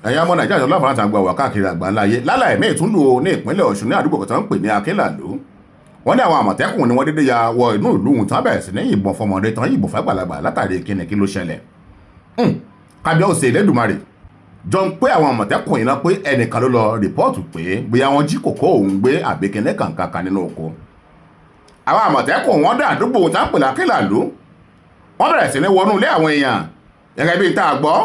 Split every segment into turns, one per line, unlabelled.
ẹ̀yin ọmọ nàìjíríà lọ́wọ́ àti àgbà wà káàkiri àgbáńlá ayé lálàyé míì tún lò ní ìpínlẹ̀ ọ̀ṣun ní àdúgbò kan tó ń pè ní akínlàlú wọ́n ní àwọn àmọ̀tẹ́kùn ni wọ́n dédé ya wọ inú ìlú ohun tán bẹ̀rẹ̀ sí ní yìnbọn fọmọdé tán yìnbọn fàgbàlagbà látàrí kíni kí ló ṣẹlẹ̀ kábíyèsí Elédùmarè jọ ń pé àwọn àmọ̀tẹ́kùn yìí náà pé ẹnìkan ló lọ rìpọ́ọ̀tù pé bóyá wọ́n jí kòkó òun gbé àbíkíní kankan nínú oko àwọn àmọ̀tẹ́kùn wọ́n dá àdúgbò ohun tán pè lákínlàlú wọ́n bẹ̀rẹ̀ sí ní wọnú ilé àwọn èèyàn gẹ́gẹ́ bí tá a gbọ́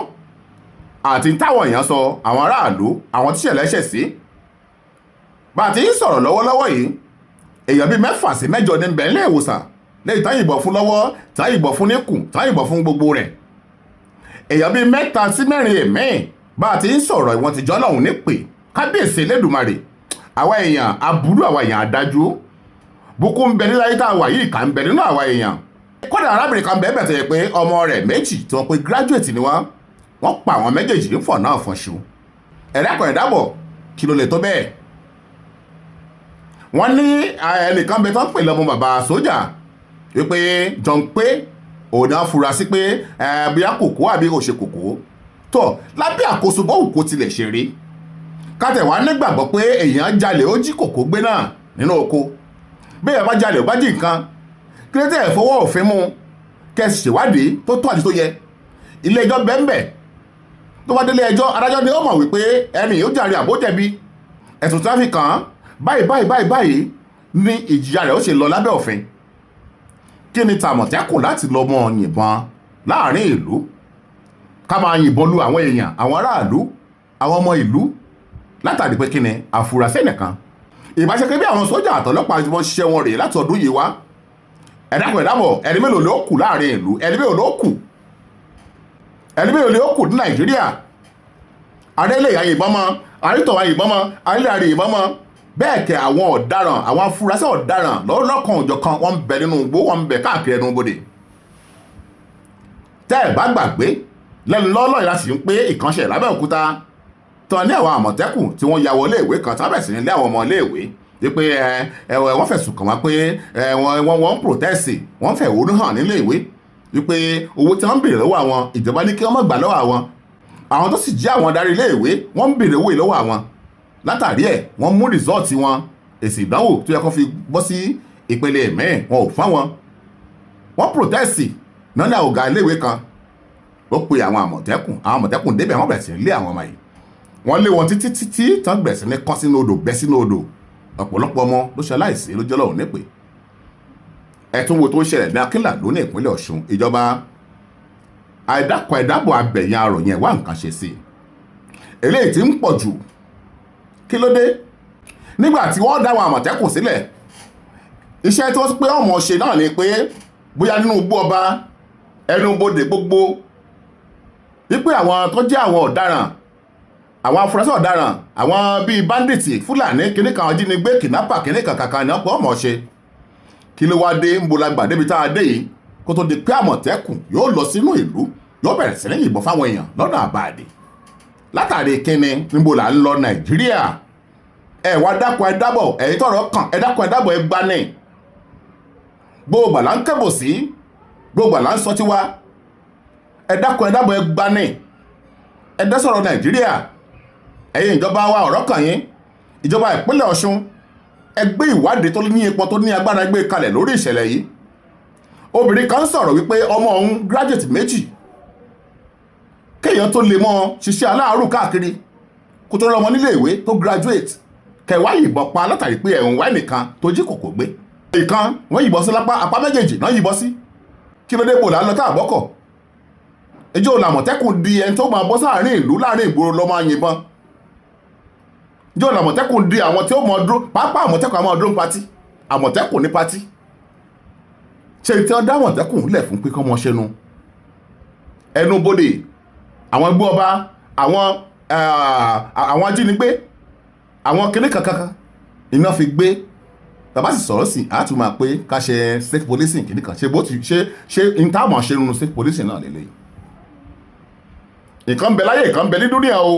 àti táwọn èèyàn sọ àwọn aráàlú àwọn tíṣẹ̀lẹ̀ ṣẹ̀ sí bá a ti ń sọ̀rọ̀ lọ́wọ́lọ́wọ́ yìí èèyàn bíi 6 sí 8 ní bẹ̀ nílé ìwòsàn lẹ́yìn tán yìnbọn fún lọ́wọ́ tán yìnbọn fún níkùn tán yìnbọn fún gbogbo rẹ̀ èèyàn bíi 3 sí 4 èmíì bá a ti ń sọ̀rọ̀ ìwọ̀n tìjọ́ lọ́hùn nípè kábíyèsí Elédùmarè àwa èèyàn aburú àwa èèyàn adájú bùkún ń bẹ níláyé tá a wà yìí kà ń bẹ nínú àwa èèyàn kódà arábìnrin kan bẹ́ẹ̀ bẹ̀tẹ̀ pé ọmọ rẹ̀ méjì tí wọ́n pe graduate ni wọ́n pa àwọn méjèèjì ń fọ̀ náà fọ́nṣu ẹ̀dákan ẹ̀dábọ̀ kí ló lè tó bẹ́ẹ̀ wọ́n ní ẹnìkan bẹ tó ń pè lọ́mọ bàbá sójà wípé jọ ń pé òun náà fura sí pé bóyá kòkó àbí kò ṣe kòkó tó lábẹ́ àkóso bọ́ọ̀lù kó tilẹ̀ ṣe rí kátẹ̀wá nígbàgbọ́ pé èèyàn jalè ó jí kòkó gbé náà nínú oko bí èèyàn bá jalè ó bá jí nǹkan kí ló tẹ̀ fọwọ́ òfin mú kẹ́sì ṣèwádìí tó tó àti tó yẹ ilé ẹjọ́ bẹ́ẹ̀ tó bá délé ẹjọ́ adájọ́ ni ó mọ̀ wípé ẹni yóò jàre àbó jẹ̀bi ẹ̀sùn tráfíkì kan báyìí ní ìjìyà rẹ̀ ó ṣe lọ lábẹ́ òfin kí ni tàmọ̀tẹ́kùn láti lọ mọ yìnbọn láàrin ìlú ká máa yìnbọn lu àwọn èèyàn àwọn aráàlú àwọn ọmọ ìlú látàrí pé kí ni àfúrásì nìkan ìbáṣepẹ́ bí àwọn sójà àtọlọ́pàá ti wọ́n ṣiṣẹ́ wọn rèé láti ọdún yìí wá ẹ̀dákùn ẹ̀dábọ̀ ẹni mélòó ló kù láàrin ìlú ẹni mélòó ló kù ní Nàìjíríà arẹ́lẹ̀ àyìnbọn mọ́ àrítọ̀ àyìnbọn mọ́ arẹ́lẹ̀ àyìnbọn mọ́ bẹ́ẹ̀ kẹ́ àwọn ọ̀daràn àwọn afurasí ọ̀daràn lọ́lọ́kan òjọ̀kan wọ́n ń bẹ nínú igbó wọ́n ń bẹ káàkiri ẹnu bodè tẹ́ ẹ̀ bá gbàgbé lẹ́nu lọ́lọ́ ìlà sì ń pé ìkànṣẹ́ l'Abẹ́òkúta tán ní àwọn àmọ̀tẹ́kùn tí wọ́n ya wọ iléèwé kan tábẹ̀ sí nílé àwọn ọmọ iléèwé wípé wọ́n fẹ̀sùn kàn wá pé wọ́n ń protest wọ́n fẹ̀hónú hàn nílé ìwé wípé owó tí wọ́n ń béèrè lọ́wọ́ àwọn ìjọba ní kí wọ́n má gbà lọ́wọ́ àwọn tó sì jí àwọn adarí ilé ìwé wọ́n ń béèrè owó lọ́wọ́ àwọn látàrí ẹ̀ wọ́n mú rìsọ́ọ̀tì wọn èsì ìdánwò tó yẹ kó fi bọ́ sí ìpele mẹ́rin wọn ò fáwọn wọ́n protest náà ní ọ̀gá ilé ìwé kan ó pe àwọn àmọ̀tẹ́kùn débẹ̀ wọ́n bẹ̀rẹ̀ sí lé àwọn ọmọ yìí wọ́n lé wọn títí tán bẹ̀rẹ̀ sí ní kán sínú odò bẹ́ sínú odò ọ̀pọ̀lọpọ̀ ọmọ ló ṣe aláìsí ló jẹ́ lọ́wọ́ nípè ẹ̀tún wo tó ń ṣẹlẹ̀ ní Akínlàdó ní ìpínlẹ̀ Ọ̀ṣun ìjọba àìdákọ̀ ẹ̀dábọ̀ abẹ̀yìn arọ̀ yẹn wá nǹkan ṣe sí eléyìí tí ń pọ̀ jù kí ló dé nígbà tí wọ́n dá àwọn àmọ̀tẹ́kùn sílẹ̀ iṣẹ́ tí wọ́n pé ọmọ ṣe náà ni pé bóyá nínú igbó ọba ẹnu bodè gbogbo wípé àwọn tó jẹ́ àwọn ọ̀daràn àwọn afurasí ọ̀daràn àwọn bíi bandits Fúlàní kìnnì kan ajínigbé kidnapper kìnnì kankan ní ọ̀pọ̀ ọmọ ṣe kí ló wá dé ń bo lágbà débi tá a dé yìí kó tó di pé àmọ̀tẹ́kùn yóò lọ sínú ìlú yóò bẹ̀rẹ̀ sí ní yìnbọn fáwọn èèyàn lọ́nà àbáàdì látàrí kíni níbo là ń lọ Nàìjíríà ẹ wá dákun ẹ dábọ̀ ẹ̀yin tọ̀rọ̀ kàn ẹ dákun ẹ dábọ̀ ẹ gbani gbogbo àlá ń kẹ́bọ̀ sí gbogbo àlá ń sọ tiwa ẹ dákun ẹ dábọ̀ ẹ gbani ẹ dá sọ̀rọ̀ Nàìjíríà ẹ̀yin ìjọba wa ọ̀rọ̀ kàn yín ìjọba ìpínlẹ̀ Ọ̀ṣun ẹ gbé ìwádìí tó ní ipò tó ní agbára gbé kalẹ̀ lórí ìṣẹ̀lẹ̀ yìí obìnrin kan sọ̀rọ̀ wípé ọmọ òun graduate méjì kéèyàn tó lè mọ́ ṣiṣẹ́ aláàárù káàkiri kó tó rọmọ nílé ìwé tó graduate kẹwàá yìnbọn pa látàrí pé ẹ̀hún wáìnì kan tó jí kòkó gbé ìkan wọ́n yìnbọn sí lápá apá méjèèjì náà yìnbọn sí kí ló dé bò lálọ́ tá àbọ́kọ̀ ẹjọ́ làmọ̀tẹ́kùn di ẹni tó máa bọ́ sáàrin ìlú láàrin ìgboro lọ́ máa yìnbọn ẹjọ́ làmọ̀tẹ́kùn di àwọn tí ó mọ̀ dúró pápá àmọ̀tẹ́kùn àwọn ọdún pati àmọ̀tẹ́kùn ní pati ṣe tí wọ́n dá àmọ̀tẹ́kùn lẹ̀ fún pé kọ́ mọ́ ṣẹnu ẹnu bodè àwọn ẹgbẹ́ ọba àwọn ajínigbé àwọn kinní kankan iná fi gbé tàbá sì sọ̀rọ̀ sí àtúmọ̀ pé ká ṣe state policing kinní kan ṣe bó ti ṣe ìtààmọ̀ ṣe nínú state policing náà lélẹ̀ nǹkan bẹ láyé nǹkan bẹ ní dúníà o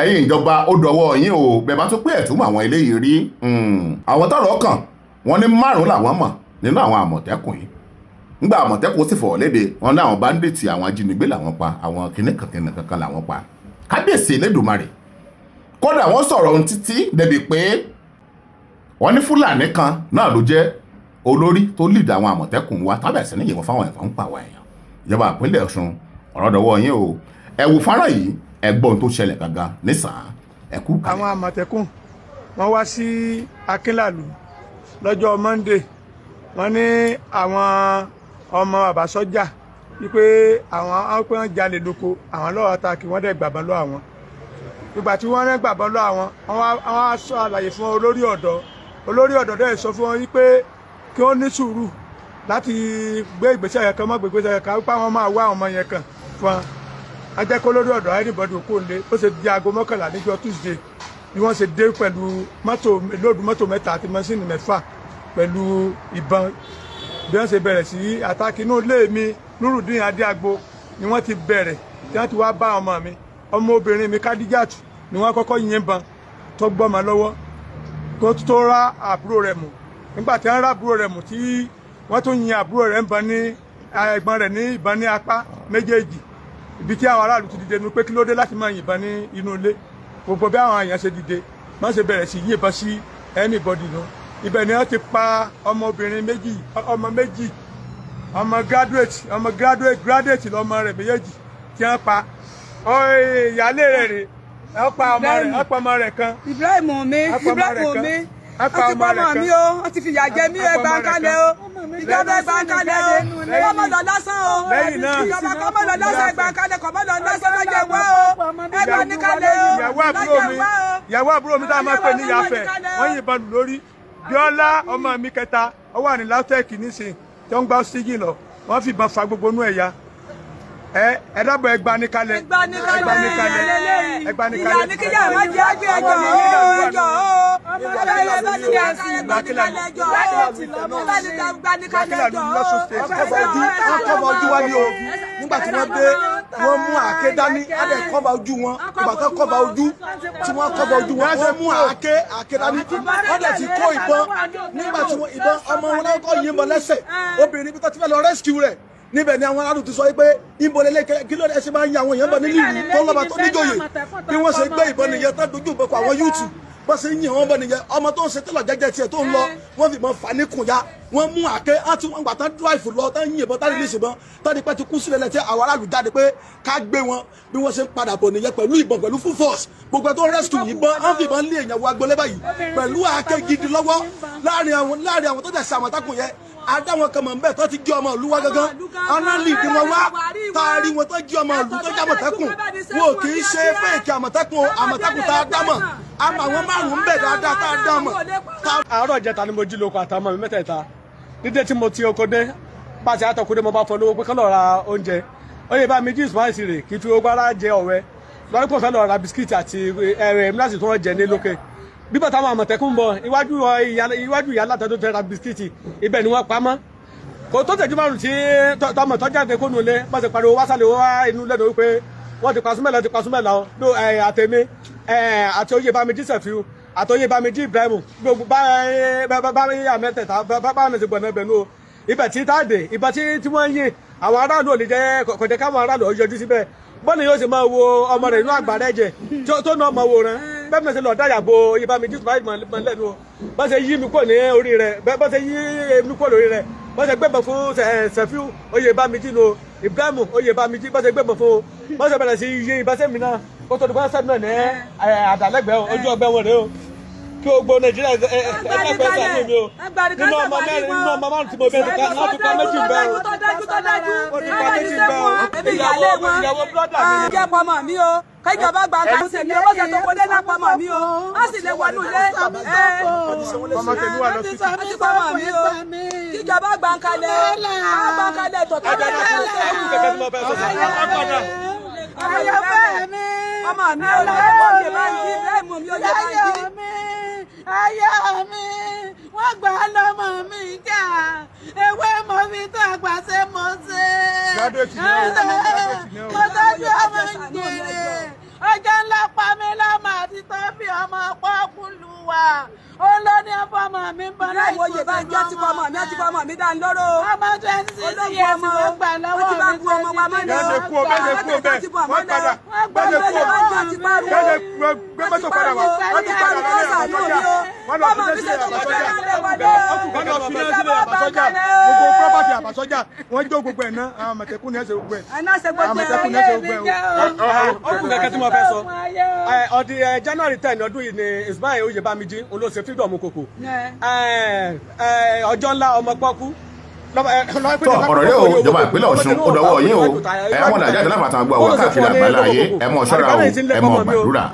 ẹ̀yin ìjọba ó dọwọ́ yín o bẹ́ẹ̀ bá tó pé ẹ̀túmọ̀ àwọn eléyìí rí àwọn tọ́rọ̀ kàn wọ́n ní 5 làwọn mọ̀ nínú àwọn àmọ̀tẹ́kùn yìí nígbà àmọ̀tẹ́kùn sì fọ̀rọ̀ léde wọn ní àwọn bandits àwọn ajínigbé làwọn pa àwọn kinní kankan làwọn pa kábíyèsí Elédùmarè kódà wọ́n sọ̀rọ̀ ohun títí débi pé wọ́n ní Fúlàní kan náà ló jẹ́ olórí tó lead àwọn Àmọ̀tẹ́kùn wa tábẹ̀sẹ̀ ní ìyẹ̀wọ̀n fáwọn ẹ̀fọn ń pàwọ̀ èèyàn ìjọba ìpínlẹ̀ Ọ̀ṣun ọ̀rọ̀ dọ̀wọ́ yín o ẹ̀wù fọ́nrán yìí ẹgbọ́n tó ṣẹlẹ̀ gangan nísàn ẹ̀kú kalẹ̀.
àwọn Àmọ̀tẹ́kùn wọ́n wá sí Akínlàlú lọ́jọ́ Monday wọ́n ní àwọn ọmọ bàbá sọ́jà wípé àwọn pé wọ́n jalè lóko àwọn lọ́wọ́ àtàkì wọ́n dẹ̀ gbàbọ́n lọ́ àwọn ìgbà tí wọ́n rẹ́ gbàbọ́n lọ́ àwọn wọ́n á sọ àlàyé fún olórí ọ̀dọ́ dẹ̀ sọ fún wọn wípé kí wọ́n ní sùúrù láti gbé ìgbésẹ̀ yẹn kan mọ́ gbé ìgbésẹ̀ yẹn kan wípé àwọn máa wá àwọn ọmọ yẹn kan fún wọn ajẹ́kọ́ lórí ọ̀dọ́ anybody kò lé ó ṣe di aago 11 níjọ́ Tuesday ni wọ́n ṣe dé pẹ̀lú lóòdù mọ́tò 3 àti mọ́sìnì 6 pẹ̀lú ìbọn bí wọ́n ṣe bẹ̀rẹ̀ sí àtàkì inú ilé mi Nurudeen Adéagbo ni wọ́n ti bẹ̀rẹ̀ tí wọ́n ti wá bá ọmọ mi ọmọbìnrin mi Kadijat ni wọ́n kọ́kọ́ yìnbọn tó gbọ́mọ lọ́wọ́ tó rá àbúrò rẹ̀ mú nígbà tí wọ́n rá àbúrò rẹ̀ mú tí wọ́n tún yin àbúrò rẹ̀ ẹ̀gbọ́n rẹ̀ ní ìbọn ní apá méjèèjì ibi tí àwọn aráàlú ti dìde nu pé kí ló dé láti máa yìnbọn ní inú ilé gbogbo bí àwọn èèyàn ṣe dìde wọ́n ṣe bẹ̀rẹ̀ sí yìnbọn sí anybody nu ibẹ̀ ni wọ́n ti pa ọmọbìnrin méjì ọmọ graduate lọmọ rẹ̀ méjèèjì tí wọ́n pa ìyálé rẹ̀ rè wọ́n pa ọmọ rẹ̀ kan
Ibrahim mi wọ́n ti pa ọmọ mi o wọ́n ti fìyà jẹ mí ẹgbà kalẹ̀ o ìjọba ẹgbà kalẹ̀ o kọ́mọ̀lọ́ lásán o ìjọba kọ́mọ̀lọ́ lásán ẹgbà kalẹ̀ kọ́mọ̀lọ́ lásán lọ́jọ́ wá o ẹgbà ní kalẹ̀ o
ìyàwó àbúrò mi tá a máa pè ní Ìyáfẹ́ wọ́n yìnbọn lù lórí Bíọ́lá ọmọ mi kẹta ó wà ní LAUTECH nísìn tí wọ́n ń gbá sígì lọ wọ́n fìbọn fa gbogbo inú ẹ̀yà ẹ dábọ̀ ẹgbà ní kalẹ̀ ìyá ní kíyà má jẹ́ àgbẹ̀ ẹjọ́
kọ́ba ojú wa ní o nígbà tí wọ́n dé wọ́n mú àáké dání á dẹ̀ kọ́ba ojú wọn nígbà tó kọ́ba ojú tí wọ́n kọ́ba ojú wọn wọ́n mú àáké dání wọ́n dẹ̀ ti kó ìbọn nígbà tí wọ́n ìbọn ọmọ wọn náà kọ́ yìnbọn lẹ́sẹ̀ obìnrin bí tó ti fẹ́ lọ rescue rẹ̀ níbẹ̀ ni àwọn aráàlú ti sọ pé ìbọlẹ̀lẹ̀ kí ló dé ṣe máa ń yan àwọn èèyàn bọ̀ nílùú ìlú tó lọ́ba tó níjòyè bí wọ́n ṣe gbé ìbọn nìyẹn tó dojú ìbọn kọ àwọn yúùtù wọ́n ṣe ń yìn wọ́n bọ̀ nìyẹn ọmọ tó ń ṣe tẹ́lọ̀ jẹ́jẹ́ tiẹ̀ tó ń lọ wọ́n fìbọn fà níkùn ya wọ́n mú àáké àti wọ́n gbà tán dráìfù lọ tán yìn ìbọn tán nílé ìṣìbọn tán ní pẹ́ ti kú sílẹ̀ lẹ́tí àwọn aráàlú jáde pé ká gbé wọn bí wọ́n ṣe ń padà bọ̀ nìyẹn pẹ̀lú ìbọn pẹ̀lú full force gbogbo tó ń rescue ìbọn wọ́n fi ìbọn lé èèyàn wọ agbolé báyìí pẹ̀lú àáké gidi lọ́wọ́ láàrin àwọn tó tẹ̀sí Àmọ̀tẹ́kùn yẹn adáwọn kan mọ̀ ń bẹ̀ tó ti jí ọmọ ìlú wa gangan ọ̀nàlì ìdí wọn wá taari wọn tó jí ọmọ ìlú tó jẹ́ Àmọ̀tẹ́kùn wọn ò kì í ṣe fẹ́ẹ̀kì Àmọ̀tẹ́kùn tá a dá mọ̀ àmọ́ àwọn márùn-ún ń bẹ̀ dáadáa tá a dá mọ̀.
àárọ̀ ìjẹta ni mo jí lóko àtàwọn mi mẹ́tẹ̀ẹ̀ta dídé tí mo ti oko dé pàṣẹ àtọkùnrin mo bá fọ lówó pé kán lọ ra oúnjẹ oyè bá mi jí Ismail sí rè kí n fi owó ara jẹ ọ̀wẹ́ lọ́rí pọ̀ fẹ́ lọ ra bisikíìtì àti mílíọ̀sì tó wọ́n jẹ ní lókè bí bàtà àwọn Àmọ̀tẹ́kùn bọ̀ iwájú ìyá látọ̀ tó fẹ́ ra bisikíìtì ibẹ̀ ni wọ́n pamọ́ kò tó tẹ̀jú márùn tí tọmọ tó jáde kó nu ilé bá ti pariwo wásálẹ̀ wá inú lẹ́nu wípé wọ́n ti pasúmẹ̀lá àtẹ̀mí àti Oyèbámijí Sẹ̀fíù àti Oyèbámijí Ibrahim gbogbo bá yà mẹ́tẹ̀ẹ̀ta bá mi ti gbọ̀nà ẹbẹ̀ nù o ibẹ̀ tí táàdé ibẹ̀ tí wọ́n ń yìn àwọn aráàlú ò lè jẹ́ kò jẹ́ káwọn aráàlú ò yọjú síbẹ̀ bọ́ọ̀lù yóò sì máa wo ọmọ rẹ̀ inú àgbàrá ẹ̀jẹ̀ tó ná ọmọ wo rẹ̀ bẹ́ẹ̀ mi ṣe lọ dáyà bo Oyèbámijí lẹ́nu o bá ṣe yí mi kò ní orí rẹ̀ bá ṣe yí mi kò lórí rẹ̀ bá ṣe gbẹ̀bọ̀ fún Sẹ̀fíù Oyèbámijí nù Ibrahim Oyèbámijí bá ṣe gbẹ̀bọ̀ fún bá ṣe bẹ̀rẹ̀ sí yí ìbáṣẹ́ mi náà kó tó di bá ṣẹ́ náà ní àdàlẹ́gbẹ̀ẹ́ ojú ọgbẹ́ wọn rẹ̀ o kí o gbọ́ Nàìjíríà ẹgbẹ́ sàánú mi o nínú ọmọ mẹ́rin nínú ọmọ márùn tí mo bẹ́ẹ̀ nìkan láti pa méjì bẹ́ẹ̀ o ó ti pa méjì bẹ́ẹ̀ o ìyàwó brọ́dà mi.
jẹ́ pọmọ mi o kẹjọba gba nǹkan ṣe mi owó ṣe tó wọlé náà pọmọ mi o a sì lè wọnú ilé
ọmọ tèmi wà lọ sí
ti pọmọ mi o kíjọba gba nǹkan lẹ gba nǹkan lẹ tọ̀tọ̀ lẹ ọmọ mi ò lọ́wọ́ mi máa ń jí bẹ́ẹ̀ mú mi ó yẹ máa ń jí.
Ayọ̀ mi wọ́n gbà lọ́mọ mi jà ewé mọ́ mi tó àgbà ṣe mọ́ ṣe. Mo tọ́jú ọmọ ìjèrè ọjọ́ ńlá pa mí lọ́mọ àti tó bí ọmọ pọ́kúlù wa ó ló ní ọmọ mi ń bọ́ láì
Oyè bá ń jẹ́ ti fọmọ mi àti fọmọ mi dá ń lóró.
ọmọ 26 years wọ́n gbà lọ́wọ́ mi.
Ó ti bá ń bu ọmọ wa mọ́lẹ̀ o.
bẹ́ẹ̀ kú o bẹ́ẹ̀ wọ́n padà
wọ́n gbà mí lọ́wọ́
tó padà wá wọ́n ti padà wá ní àbàsọ́jà wọ́n lọ fi sílẹ̀ àbàsọ́jà wọ́n lọ fi sílẹ̀ àbàsọ́jà gbogbo property àbàsọ́jà wọ́n jó gbogbo ẹ̀ náà àwọn àmọ̀tẹ́kùn ní ẹ̀sẹ̀ gbogbo ẹ̀ àmọ̀tẹ́kùn ní ẹ̀sẹ̀ gbogbo ẹ̀
ọkùnrin kẹ̀kẹ́ tí mo fẹ́ sọ ọdí January 10 ọdún yìí ni Ismail Oyèbámijí olóṣè freedom kòkò ọjọ́ ńlá ọmọ pọ́kú
tó ọ̀rọ̀ yóò jọba ìpínlẹ̀ Ọ̀ṣun ó dọwọ́ yín o ẹ̀wọ̀n nàìjíríà láfàtà gbọ́ àwọn káàkiri àgbáńlá ayé ẹ mọ̀ ṣọ́ra o ẹ mọ̀ gbàdúrà.